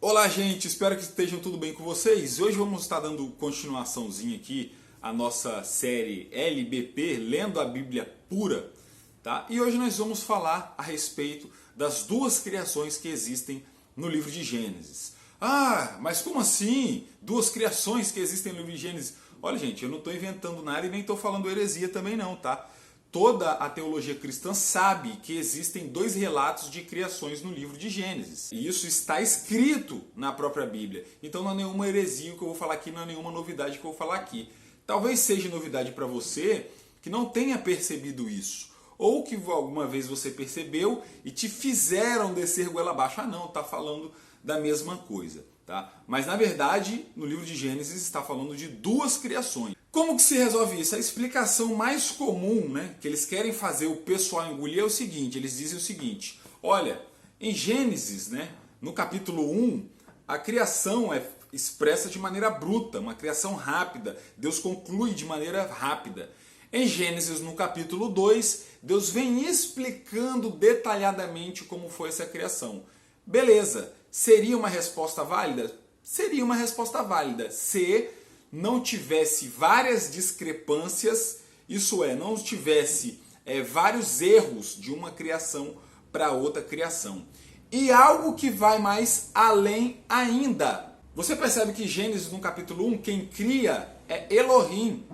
Olá, gente, espero que estejam tudo bem com vocês. Hoje vamos estar dando continuaçãozinha aqui à nossa série LBP, Lendo a Bíblia Pura, tá? E hoje nós vamos falar a respeito das duas criações que existem no livro de Gênesis. Ah, mas como assim? Duas criações que existem no livro de Gênesis? Olha, gente, eu não estou inventando nada e nem estou falando heresia também não, tá? Toda a teologia cristã sabe que existem dois relatos de criações no livro de Gênesis. E isso está escrito na própria Bíblia. Então não é nenhuma heresia que eu vou falar aqui, não é nenhuma novidade que eu vou falar aqui. Talvez seja novidade para você que não tenha percebido isso. Ou que alguma vez você percebeu e te fizeram descer goela abaixo. Ah não, está falando da mesma coisa. Tá? Mas na verdade, no livro de Gênesis está falando de duas criações. Como que se resolve isso? A explicação mais comum, né, que eles querem fazer o pessoal engolir é o seguinte, eles dizem o seguinte: olha, em Gênesis, né, no capítulo 1, a criação é expressa de maneira bruta, uma criação rápida. Deus conclui de maneira rápida. Em Gênesis, no capítulo 2, Deus vem explicando detalhadamente como foi essa criação. Beleza, seria uma resposta válida? Seria uma resposta válida se não tivesse várias discrepâncias, isso é, não tivesse vários erros de uma criação para outra criação. E algo que vai mais além ainda. Você percebe que Gênesis no capítulo 1, quem cria é Elohim.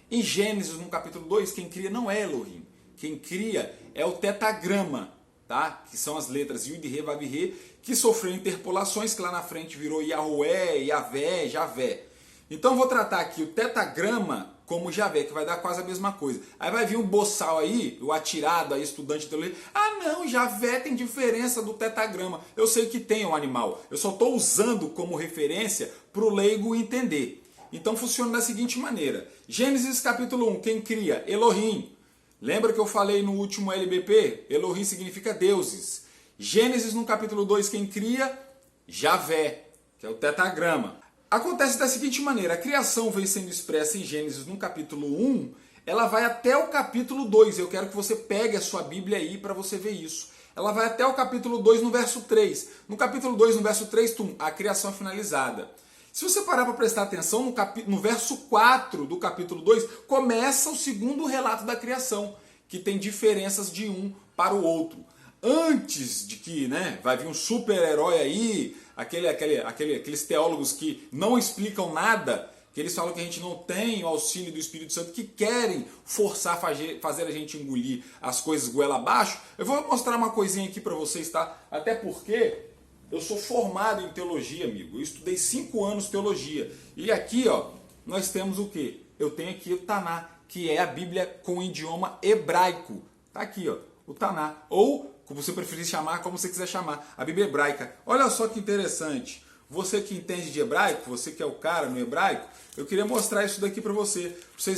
Em Gênesis no capítulo 2, quem cria não é Elohim. Quem cria é o tetagrama, tá? Que são as letras Yud, Re, Vav, Re, que sofreu interpolações, que lá na frente virou Yahué, Yavé, Javé. Então vou tratar aqui o tetagrama como Javé, que vai dar quase a mesma coisa. Aí vai vir um boçal aí, o atirado aí, estudante de teologia. Ah não, Javé tem diferença do tetagrama. Eu sei que tem um animal, eu só estou usando como referência para o leigo entender. Então funciona da seguinte maneira. Gênesis capítulo 1, quem cria? Elohim. Lembra que eu falei no último LBP? Elohim significa deuses. Gênesis no capítulo 2, quem cria? Javé, que é o tetagrama. Acontece da seguinte maneira, a criação vem sendo expressa em Gênesis no capítulo 1, ela vai até o capítulo 2, eu quero que você pegue a sua Bíblia aí para você ver isso. Ela vai até o capítulo 2 no verso 3. No capítulo 2, no verso 3, a criação é finalizada. Se você parar para prestar atenção, no verso 4 do capítulo 2, começa o segundo relato da criação, que tem diferenças de um para o outro. Antes de que vai vir um super-herói aí, aqueles teólogos que não explicam nada, que eles falam que a gente não tem o auxílio do Espírito Santo, que querem forçar, fazer a gente engolir as coisas goela abaixo, eu vou mostrar uma coisinha aqui para vocês, tá? Até porque eu sou formado em teologia, amigo. Eu estudei 5 anos teologia. E aqui, ó, nós temos o quê? Eu tenho aqui o Taná, que é a Bíblia com idioma hebraico. Tá aqui, ó, o Taná. Ou, como você preferir chamar, como você quiser chamar, a Bíblia hebraica. Olha só que interessante. Você que entende de hebraico, você que é o cara no hebraico, eu queria mostrar isso daqui para vocês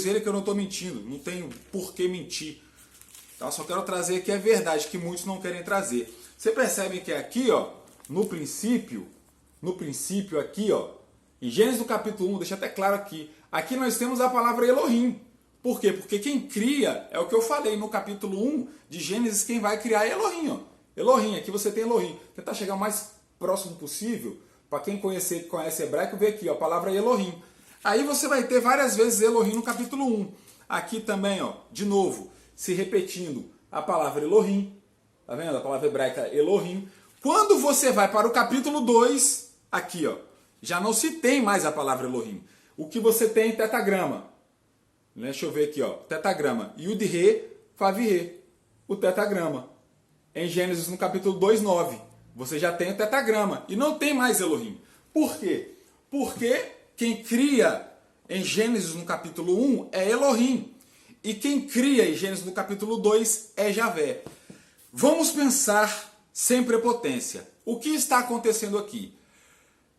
verem que eu não estou mentindo. Não tenho por que mentir. Tá? Só quero trazer aqui a verdade, que muitos não querem trazer. Você percebe que aqui, ó, no princípio aqui, ó, em Gênesis do capítulo 1, deixa até claro aqui nós temos a palavra Elohim. Por quê? Porque quem cria, é o que eu falei no capítulo 1 de Gênesis, quem vai criar é Elohim, ó. Elohim, aqui você tem Elohim. Tentar chegar o mais próximo possível, para quem conhece hebraico, ver aqui, ó, a palavra Elohim. Aí você vai ter várias vezes Elohim no capítulo 1. Aqui também, ó, de novo, se repetindo a palavra Elohim. Tá vendo? A palavra hebraica Elohim. Quando você vai para o capítulo 2, aqui, ó, já não se tem mais a palavra Elohim. O que você tem é tetagrama. Deixa eu ver aqui, ó, tetagrama. Yud, Re, Vav, Re. O tetagrama. Em Gênesis, no capítulo 2, 9, você já tem o tetagrama. E não tem mais Elohim. Por quê? Porque quem cria em Gênesis, no capítulo 1, é Elohim. E quem cria em Gênesis, no capítulo 2, é Javé. Vamos pensar sem prepotência. O que está acontecendo aqui?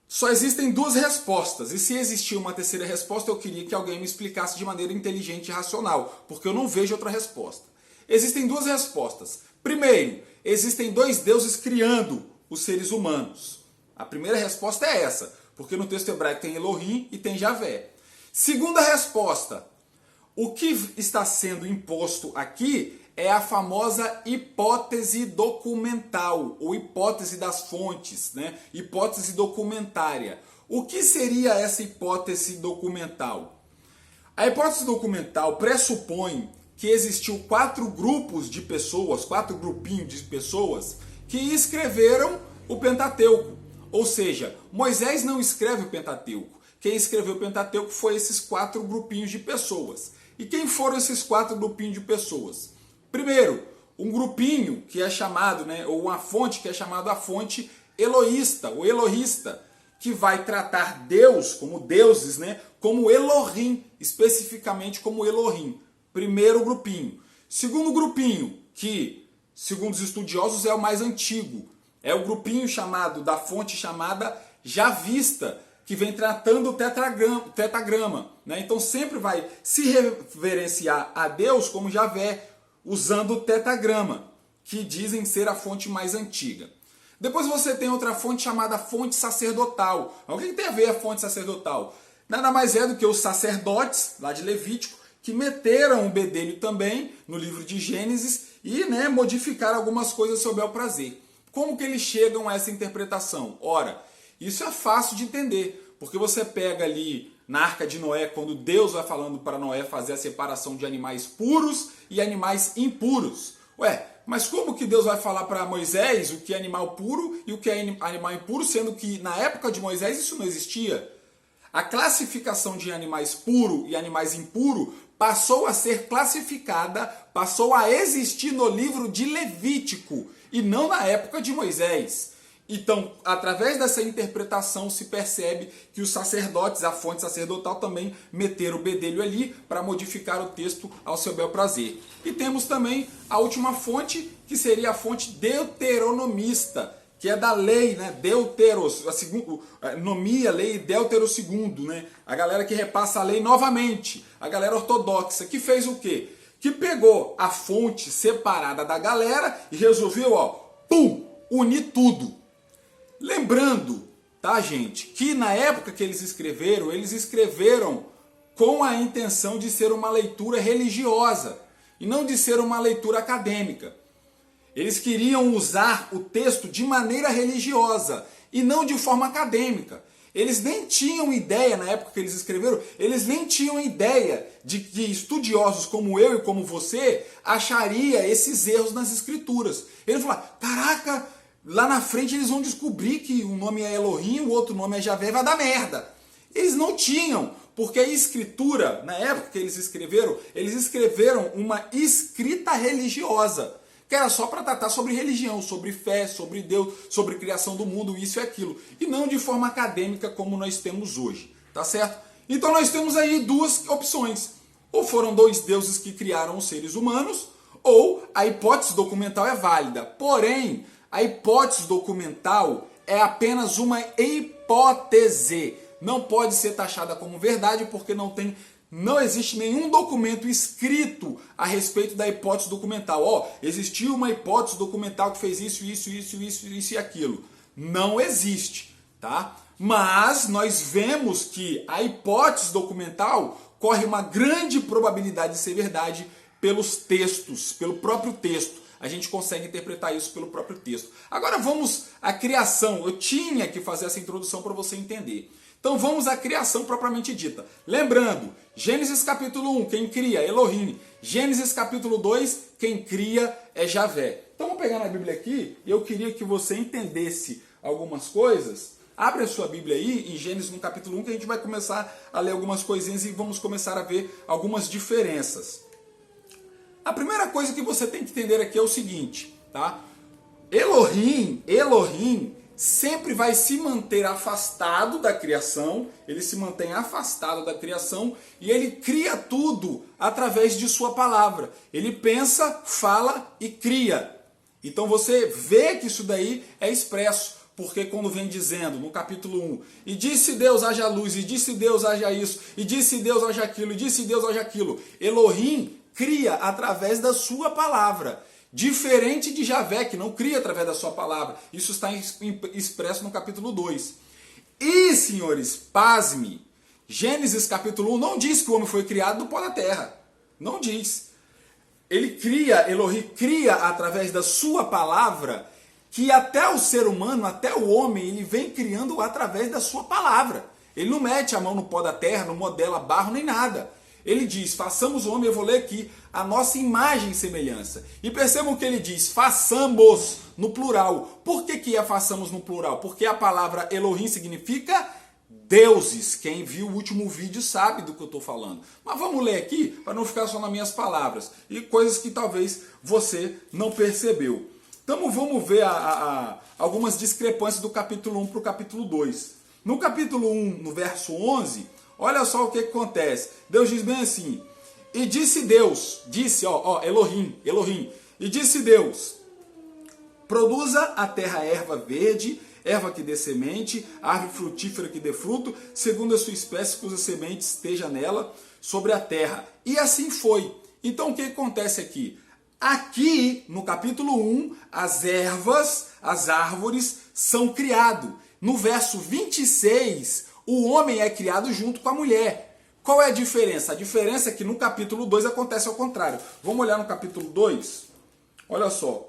Só existem duas respostas. E se existir uma terceira resposta, eu queria que alguém me explicasse de maneira inteligente e racional. Porque eu não vejo outra resposta. Existem duas respostas. Primeiro, existem dois deuses criando os seres humanos. A primeira resposta é essa. Porque no texto hebraico tem Elohim e tem Javé. Segunda resposta. O que está sendo imposto aqui é a famosa hipótese documental, ou hipótese das fontes, né? Hipótese documentária. O que seria essa hipótese documental? A hipótese documental pressupõe que existiu 4 grupos de pessoas, 4 grupinhos de pessoas que escreveram o Pentateuco. Ou seja, Moisés não escreve o Pentateuco. Quem escreveu o Pentateuco foi esses 4 grupinhos de pessoas. E quem foram esses 4 grupinhos de pessoas? Primeiro, um grupinho que é chamado, ou uma fonte que é chamada a fonte eloísta, ou elohista, que vai tratar Deus como deuses, como Elohim, especificamente como Elohim. Primeiro grupinho. Segundo grupinho, que, segundo os estudiosos, é o mais antigo. É o grupinho chamado, da fonte chamada javista, que vem tratando o tetragrama. Então sempre vai se reverenciar a Deus como Javé, usando o tetragrama, que dizem ser a fonte mais antiga. Depois você tem outra fonte chamada fonte sacerdotal. O que tem a ver a fonte sacerdotal? Nada mais é do que os sacerdotes, lá de Levítico, que meteram o bedelho também no livro de Gênesis e modificaram algumas coisas sobre o prazer. Como que eles chegam a essa interpretação? Ora, isso é fácil de entender, porque você pega ali na Arca de Noé, quando Deus vai falando para Noé fazer a separação de animais puros e animais impuros. Mas como que Deus vai falar para Moisés o que é animal puro e o que é animal impuro, sendo que na época de Moisés isso não existia? A classificação de animais puro e animais impuro passou a ser classificada, passou a existir no livro de Levítico e não na época de Moisés. Então, através dessa interpretação se percebe que os sacerdotes, a fonte sacerdotal, também meteram o bedelho ali para modificar o texto ao seu bel prazer. E temos também a última fonte, que seria a fonte deuteronomista, que é da lei, Deuteros, nomia, lei Deutero II, a galera que repassa a lei novamente, a galera ortodoxa, que fez o quê? Que pegou a fonte separada da galera e resolveu, unir tudo. Lembrando, tá, gente, que na época que eles escreveram com a intenção de ser uma leitura religiosa e não de ser uma leitura acadêmica. Eles queriam usar o texto de maneira religiosa e não de forma acadêmica. Eles nem tinham ideia, na época que eles escreveram, eles nem tinham ideia de que estudiosos como eu e como você acharia esses erros nas escrituras. Eles falaram, caraca, lá na frente eles vão descobrir que um nome é Elohim, o outro nome é Javé, vai dar merda. Eles não tinham, porque a escritura, na época que eles escreveram uma escrita religiosa, que era só para tratar sobre religião, sobre fé, sobre Deus, sobre criação do mundo, isso e aquilo. E não de forma acadêmica como nós temos hoje, tá certo? Então nós temos aí 2 opções. Ou foram 2 deuses que criaram os seres humanos, ou a hipótese documental é válida. Porém, a hipótese documental é apenas uma hipótese. Não pode ser taxada como verdade porque não existe nenhum documento escrito a respeito da hipótese documental. Existiu uma hipótese documental que fez isso e aquilo. Não existe, tá? Mas nós vemos que a hipótese documental corre uma grande probabilidade de ser verdade pelos textos, pelo próprio texto. A gente consegue interpretar isso pelo próprio texto. Agora vamos à criação. Eu tinha que fazer essa introdução para você entender. Então vamos à criação propriamente dita. Lembrando, Gênesis capítulo 1, quem cria? Elohim. Gênesis capítulo 2, quem cria é Javé. Então vamos pegar na Bíblia aqui, e eu queria que você entendesse algumas coisas. Abre a sua Bíblia aí, em Gênesis no capítulo 1, que a gente vai começar a ler algumas coisinhas e vamos começar a ver algumas diferenças. A primeira coisa que você tem que entender aqui é o seguinte, tá? Elohim sempre vai se manter afastado da criação, ele se mantém afastado da criação e ele cria tudo através de sua palavra. Ele pensa, fala e cria. Então você vê que isso daí é expresso, porque quando vem dizendo no capítulo 1, e disse Deus haja luz, e disse Deus haja isso, e disse Deus haja aquilo, e disse Deus haja aquilo. Elohim cria através da sua palavra. Diferente de Javé, que não cria através da sua palavra. Isso está expresso no capítulo 2. E, senhores, pasme, Gênesis capítulo 1 não diz que o homem foi criado do pó da terra. Não diz. Elohim cria através da sua palavra, que até o ser humano, até o homem, ele vem criando através da sua palavra. Ele não mete a mão no pó da terra, não modela barro nem nada. Ele diz, façamos o homem, eu vou ler aqui, a nossa imagem e semelhança. E percebam que ele diz, façamos no plural. Por que é façamos no plural? Porque a palavra Elohim significa deuses. Quem viu o último vídeo sabe do que eu estou falando. Mas vamos ler aqui, para não ficar só nas minhas palavras. E coisas que talvez você não percebeu. Então vamos ver algumas discrepâncias do capítulo 1 para o capítulo 2. No capítulo 1, no verso 11... olha só o que acontece. Deus diz bem assim. E disse Deus, Elohim, e disse Deus, produza a terra erva verde, erva que dê semente, árvore frutífera que dê fruto, segundo a sua espécie, cuja semente esteja nela, sobre a terra. E assim foi. Então o que acontece aqui? Aqui, no capítulo 1, as ervas, as árvores são criadas. No verso 26, o homem é criado junto com a mulher. Qual é a diferença? A diferença é que no capítulo 2 acontece ao contrário. Vamos olhar no capítulo 2? Olha só.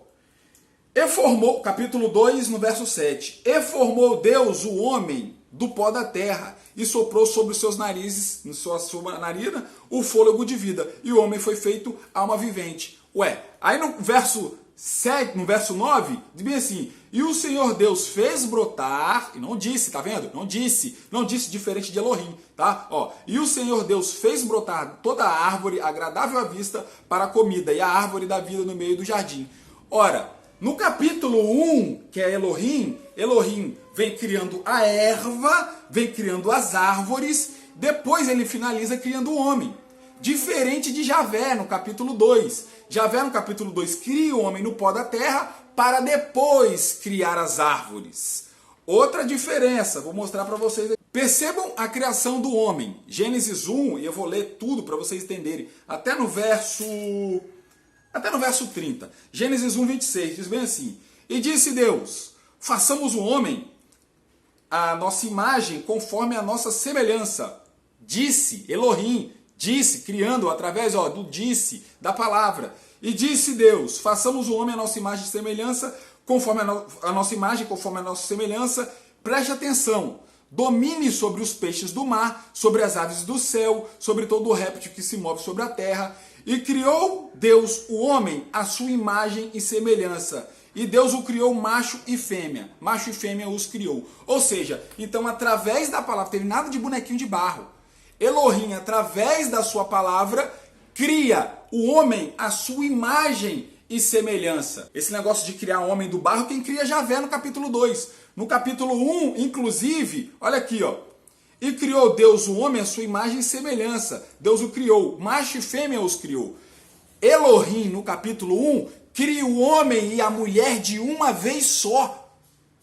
E formou, capítulo 2, no verso 7. E formou Deus o homem do pó da terra e soprou sobre os seus narizes, na sua narina, o fôlego de vida. E o homem foi feito alma vivente. Aí no verso 7, no verso 9, diz bem assim, e o Senhor Deus fez brotar, e não disse, tá vendo? Não disse diferente de Elohim, tá? E o Senhor Deus fez brotar toda a árvore agradável à vista para a comida, e a árvore da vida no meio do jardim. Ora, no capítulo 1, que é Elohim vem criando a erva, vem criando as árvores, depois ele finaliza criando o homem. Diferente de Javé, no capítulo 2. Javé, no capítulo 2, cria o homem no pó da terra para depois criar as árvores. Outra diferença, vou mostrar para vocês. Percebam a criação do homem. Gênesis 1, e eu vou ler tudo para vocês entenderem, até no verso 30. Gênesis 1, 26, diz bem assim, e disse Deus, façamos o homem a nossa imagem conforme a nossa semelhança. Disse, Elohim, disse, criando através do disse, da palavra. E disse Deus, façamos o homem a nossa imagem e semelhança, conforme a nossa imagem, conforme a nossa semelhança. Preste atenção, domine sobre os peixes do mar, sobre as aves do céu, sobre todo o réptil que se move sobre a terra. E criou Deus o homem à sua imagem e semelhança. E Deus o criou macho e fêmea os criou. Ou seja, então através da palavra, teve nada de bonequinho de barro. Elohim, através da sua palavra, cria o homem à sua imagem e semelhança. Esse negócio de criar o homem do barro, quem cria Javé no capítulo 2. No capítulo 1, inclusive, olha aqui, e criou Deus o homem à sua imagem e semelhança. Deus o criou, macho e fêmea os criou. Elohim, no capítulo 1, cria o homem e a mulher de uma vez só.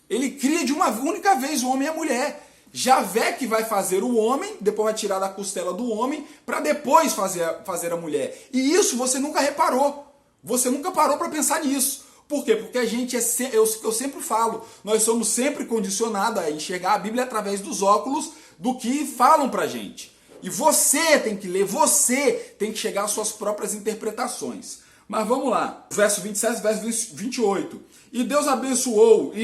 Ele cria de uma única vez o homem e a mulher. Javé que vai fazer o homem, depois vai tirar da costela do homem, para depois fazer a mulher. E isso você nunca reparou. Você nunca parou para pensar nisso. Por quê? Porque a gente eu sempre falo, nós somos sempre condicionados a enxergar a Bíblia através dos óculos do que falam pra gente. E você tem que ler, você tem que chegar às suas próprias interpretações. Mas vamos lá. Verso 27, verso 28. E Deus abençoou e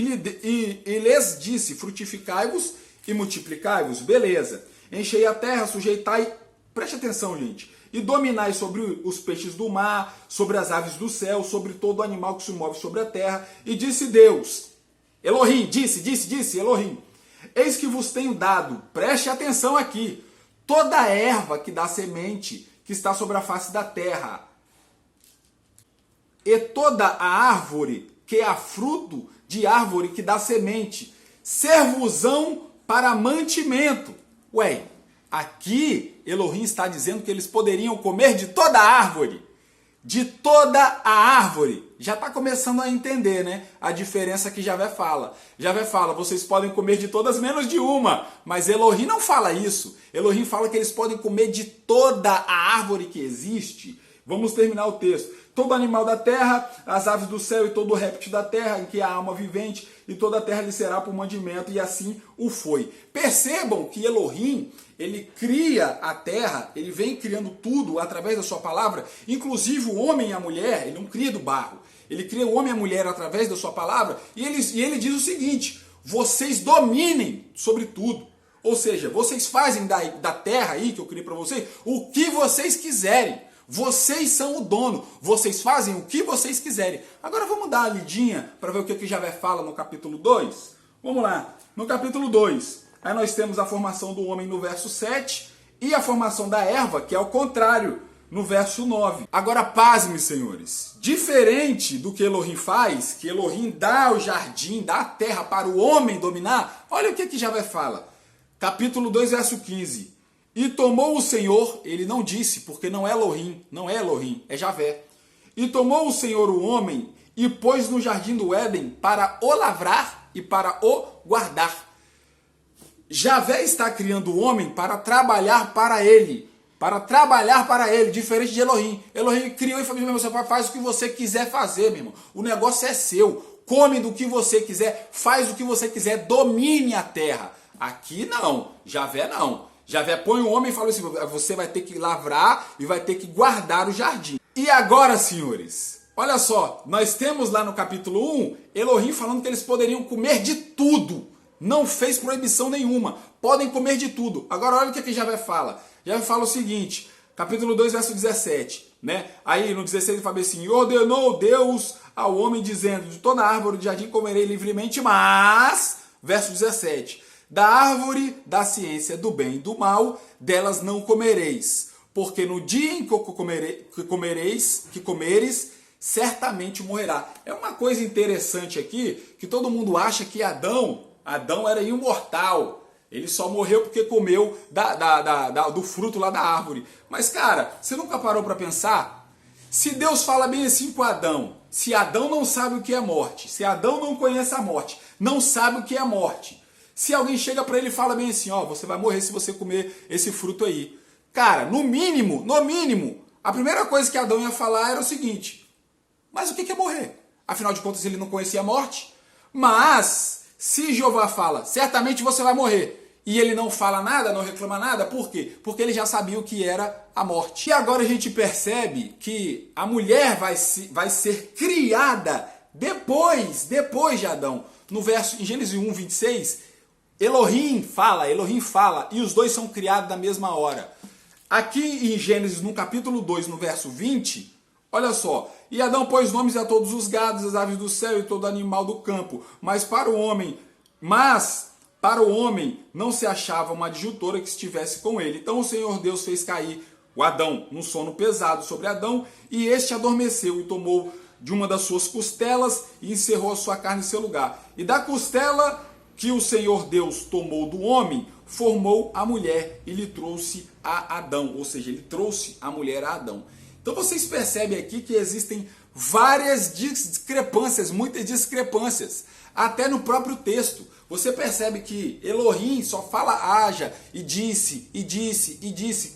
lhes disse, frutificai-vos e multiplicai-vos, beleza. Enchei a terra, sujeitai, preste atenção, gente, e dominai sobre os peixes do mar, sobre as aves do céu, sobre todo animal que se move sobre a terra. E disse Deus, Elohim, disse Elohim, eis que vos tenho dado, preste atenção aqui, toda a erva que dá semente, que está sobre a face da terra, e toda a árvore que é a fruto de árvore que dá semente, servosão para mantimento. Aqui Elohim está dizendo que eles poderiam comer de toda a árvore. De toda a árvore. Já está começando a entender, né? A diferença que Javé fala. Javé fala, vocês podem comer de todas menos de uma. Mas Elohim não fala isso. Elohim fala que eles podem comer de toda a árvore que existe. Vamos terminar o texto. todo animal da terra, as aves do céu e todo réptil da terra, em que há alma vivente, e toda a terra lhe será por mandamento, e assim o foi. Percebam que Elohim, ele cria a terra, ele vem criando tudo através da sua palavra, inclusive o homem e a mulher, ele não cria do barro, ele cria o homem e a mulher através da sua palavra, e ele diz o seguinte: vocês dominem sobre tudo. Ou seja, vocês fazem da terra aí que eu criei para vocês o que vocês quiserem. Vocês são o dono, vocês fazem o que vocês quiserem. Agora vamos dar uma lidinha para ver o que Javé fala no capítulo 2? Vamos lá, no capítulo 2, aí nós temos a formação do homem no verso 7 e a formação da erva, que é o contrário, no verso 9. Agora pasme, senhores, diferente do que Elohim faz, que Elohim dá o jardim, dá a terra para o homem dominar, olha o que Javé fala. Capítulo 2, verso 15. E tomou o Senhor, ele não disse, porque não é Elohim, é Javé. E tomou o Senhor o homem e pôs no jardim do Éden para o lavrar e para o guardar. Javé está criando o homem para trabalhar para ele. Diferente de Elohim. Elohim criou e falou: você faz o que você quiser fazer, meu irmão. O negócio é seu. Come do que você quiser, faz o que você quiser, domine a terra. Aqui não, Javé não. Javé põe o homem e fala assim: você vai ter que lavrar e vai ter que guardar o jardim. E agora, senhores, olha só, nós temos lá no capítulo 1, Elohim falando que eles poderiam comer de tudo. Não fez proibição nenhuma. Podem comer de tudo. Agora olha o que Javé fala. Javé fala o seguinte, capítulo 2, verso 17. Né? Aí no 16 ele fala assim: ordenou Deus ao homem dizendo: de toda árvore do jardim comerei livremente, mas, verso 17, da árvore da ciência do bem e do mal, delas não comereis, porque no dia em que comeres, certamente morrerá. É uma coisa interessante aqui, que todo mundo acha que Adão era imortal. Ele só morreu porque comeu do fruto lá da árvore. Mas, cara, você nunca parou para pensar? Se Deus fala bem assim com Adão, se Adão não sabe o que é morte, se Adão não conhece a morte, não sabe o que é morte, se alguém chega para ele e fala bem assim: ó, você vai morrer se você comer esse fruto aí. Cara, no mínimo, a primeira coisa que Adão ia falar era o seguinte: mas o que é morrer? Afinal de contas, ele não conhecia a morte. Mas, se Jeová fala: certamente você vai morrer, e ele não fala nada, não reclama nada, por quê? Porque ele já sabia o que era a morte. E agora a gente percebe que a mulher vai ser criada depois de Adão. No verso, em Gênesis 1, 26, Elohim fala, e os dois são criados na mesma hora. Aqui em Gênesis, no capítulo 2, no verso 20, olha só: e Adão pôs nomes a todos os gados, as aves do céu e todo animal do campo, mas para o homem não se achava uma adjutora que estivesse com ele. Então o Senhor Deus fez cair o Adão num sono pesado sobre Adão, e este adormeceu e tomou de uma das suas costelas e encerrou a sua carne em seu lugar. E da costela que o Senhor Deus tomou do homem, formou a mulher e lhe trouxe a Adão. Ou seja, ele trouxe a mulher a Adão. Então vocês percebem aqui que existem várias discrepâncias, muitas discrepâncias, até no próprio texto. Você percebe que Elohim só fala haja e disse,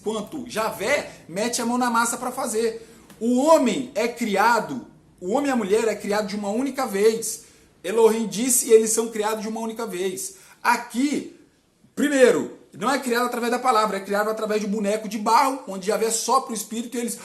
quanto Javé mete a mão na massa para fazer. O homem e a mulher é criado de uma única vez. Elohim disse e eles são criados de uma única vez. Aqui, primeiro, não é criado através da palavra, é criado através de um boneco de barro, onde Javé sopra o espírito e eles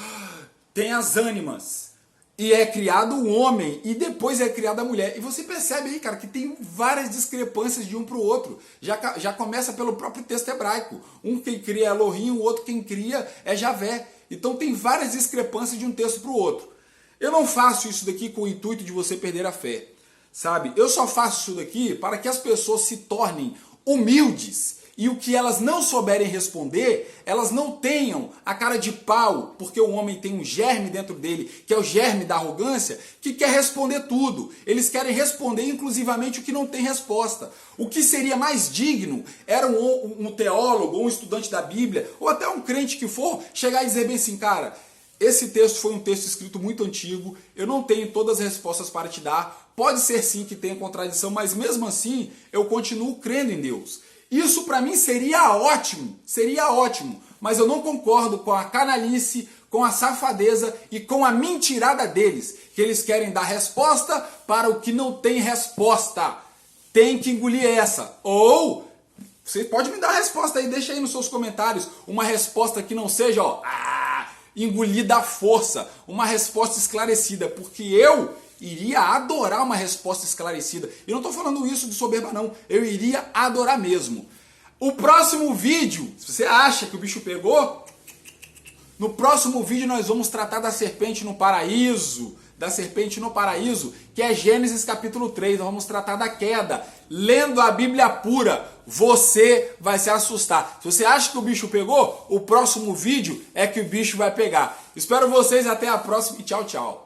têm as ânimas. E é criado o homem, e depois é criada a mulher. E você percebe aí, cara, que tem várias discrepâncias de um para o outro. Já começa pelo próprio texto hebraico. Um quem cria é Elohim, o outro quem cria é Javé. Então tem várias discrepâncias de um texto para o outro. Eu não faço isso daqui com o intuito de você perder a fé, sabe? Eu só faço isso daqui para que as pessoas se tornem humildes, e o que elas não souberem responder, elas não tenham a cara de pau, porque o homem tem um germe dentro dele, que é o germe da arrogância, que quer responder tudo. Eles querem responder inclusivamente o que não tem resposta. O que seria mais digno era um teólogo, ou um estudante da Bíblia, ou até um crente que for, chegar e dizer bem assim: cara, esse texto foi um texto escrito muito antigo, eu não tenho todas as respostas para te dar, pode ser sim que tenha contradição, mas mesmo assim eu continuo crendo em Deus. Isso para mim seria ótimo, mas eu não concordo com a canalice, com a safadeza e com a mentirada deles, que eles querem dar resposta para o que não tem resposta. Tem que engolir essa. Ou você pode me dar a resposta aí, deixa aí nos seus comentários uma resposta que não seja engolida à força, uma resposta esclarecida, porque eu iria adorar uma resposta esclarecida. E não estou falando isso de soberba não, eu iria adorar mesmo. O próximo vídeo, se você acha que o bicho pegou, no próximo vídeo nós vamos tratar da serpente no paraíso, que é Gênesis capítulo 3, nós vamos tratar da queda. Lendo a Bíblia pura, você vai se assustar. Se você acha que o bicho pegou, o próximo vídeo é que o bicho vai pegar. Espero vocês, até a próxima e tchau, tchau.